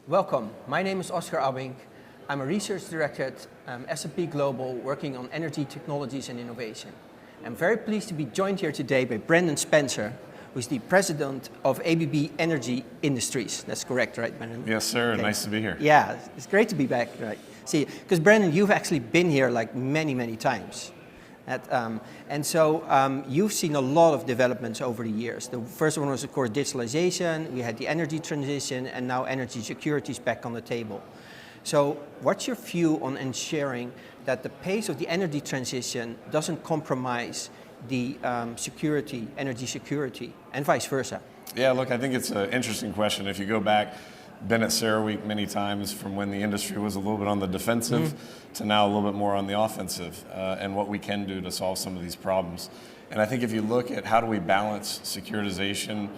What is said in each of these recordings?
Welcome. My name is Oscar Abbink. I'm a research director at S&P Global working on energy technologies and innovation. I'm very pleased to be joined here today by Brendan Spencer, who's the president of ABB Energy Industries. That's correct, right, Brendan? Yes, sir. Okay. Nice to be here. Yeah, it's great to be back. Right. See, because Brendan, you've actually been here like many times. You've seen a lot of developments over the years. The first one was, of course, digitalization. We had the energy transition, and now energy security is back on the table. So what's your view on ensuring that the pace of the energy transition doesn't compromise the energy security, and vice versa? Yeah, look, I think it's an interesting question. If you go back, been at CERAWeek many times from when the industry was a little bit on the defensive to now a little bit more on the offensive and what we can do to solve some of these problems. And I think if you look at how do we balance securitization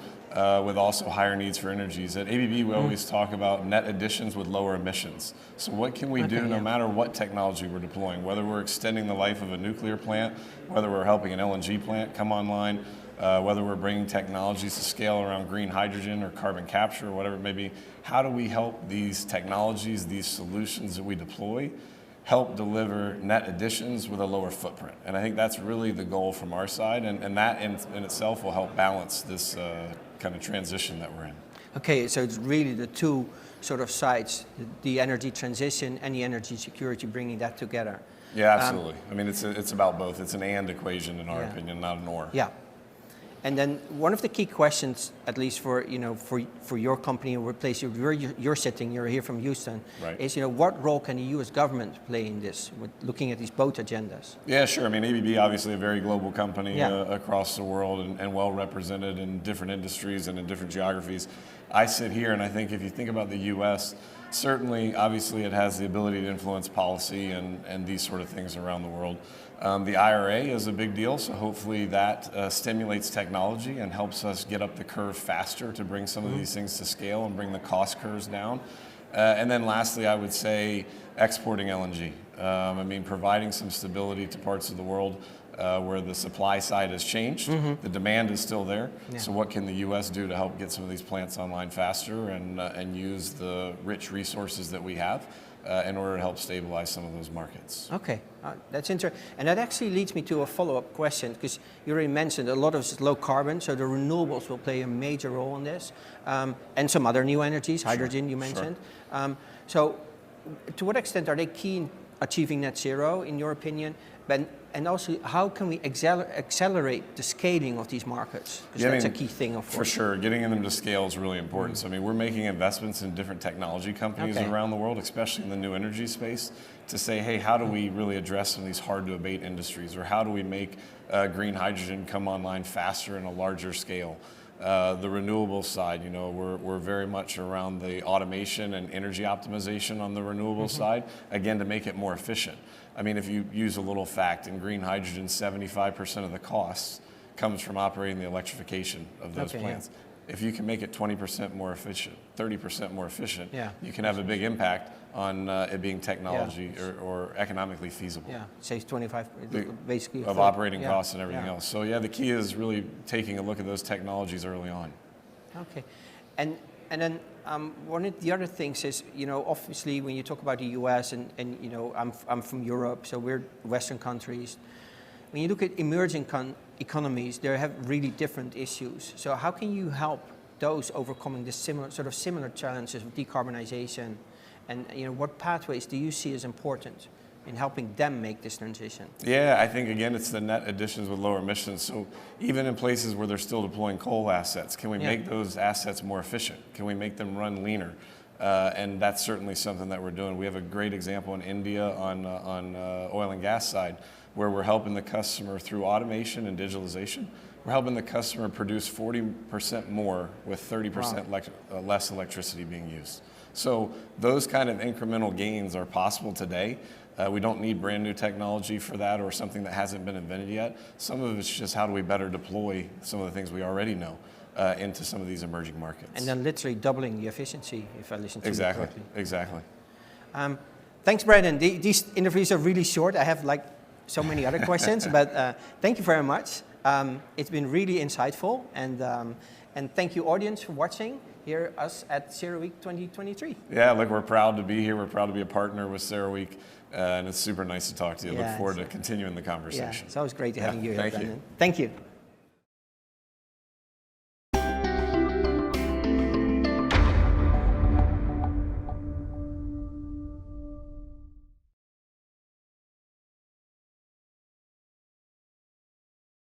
with also higher needs for energies, at ABB we always talk about net additions with lower emissions. So what can we do no matter what technology we're deploying, whether we're extending the life of a nuclear plant, whether we're helping an LNG plant come online, whether we're bringing technologies to scale around green hydrogen or carbon capture or whatever it may be, how do we help these technologies, these solutions that we deploy, help deliver net additions with a lower footprint? And I think that's really the goal from our side, and that in itself will help balance this kind of transition that we're in. Okay, so it's really the two sort of sides, the energy transition and the energy security, bringing that together. Yeah, absolutely. I mean, it's about both. It's an and equation in our opinion, not an or. Yeah. And then one of the key questions, at least for your company or place you're sitting, you're here from Houston, is what role can the U.S. government play in this, with looking at these both agendas? Yeah, sure. I mean, ABB obviously a very global company across the world and well represented in different industries and in different geographies. I sit here and I think if you think about the U.S., certainly, obviously, it has the ability to influence policy and these sort of things around the world. The IRA is a big deal, so hopefully that stimulates technology and helps us get up the curve faster to bring some of these things to scale and bring the cost curves down. And then lastly, I would say exporting LNG. I mean, providing some stability to parts of the world where the supply side has changed. The demand is still there. So what can the U.S. do to help get some of these plants online faster and use the rich resources that we have in order to help stabilize some of those markets? Okay, that's interesting. And that actually leads me to a follow-up question, because you already mentioned a lot of this is low carbon, so the renewables will play a major role in this, and some other new energies, hydrogen you mentioned. So to what extent are they key in achieving net zero, in your opinion? And also, how can we accelerate the scaling of these markets? Because that's a key thing, of course. For sure, getting them to scale is really important. So, I mean, we're making investments in different technology companies around the world, especially in the new energy space, to say, hey, how do we really address some of these hard-to-abate industries, or how do we make green hydrogen come online faster and a larger scale? The renewable side, we're very much around the automation and energy optimization on the renewable side, again, to make it more efficient. I mean, if you use a little fact, in green hydrogen, 75% of the costs comes from operating the electrification of those plants. If you can make it 20% more efficient, 30% more efficient, you can have a big impact on it being technology or economically feasible. Yeah, saves 25 basically of operating costs and everything else. So the key is really taking a look at those technologies early on. Okay, and then one of the other things is, obviously when you talk about the U.S. and I'm from Europe, so we're Western countries. When you look at emerging economies, they have really different issues. So how can you help those overcoming this similar challenges of decarbonization? And what pathways do you see as important in helping them make this transition? Yeah, I think again it's the net additions with lower emissions. So even in places where they're still deploying coal assets, can we make those assets more efficient? Can we make them run leaner? And that's certainly something that we're doing. We have a great example in India on oil and gas side, where we're helping the customer through automation and digitalization. We're helping the customer produce 40% more with 30% less electricity being used. So those kind of incremental gains are possible today. We don't need brand new technology for that or something that hasn't been invented yet. Some of it's just how do we better deploy some of the things we already know into some of these emerging markets. And then literally doubling the efficiency, if I listen to you correctly. Exactly. Thanks, Brendan. These interviews are really short. I have so many other questions, but thank you very much. It's been really insightful, and thank you, audience, for watching here us at CERAWeek 2023. Yeah, look, we're proud to be here. We're proud to be a partner with CERAWeek, and it's super nice to talk to you. Yeah, Look forward to continuing the conversation. Yeah, it's always great to having you here, thank you. Brendan. Thank you.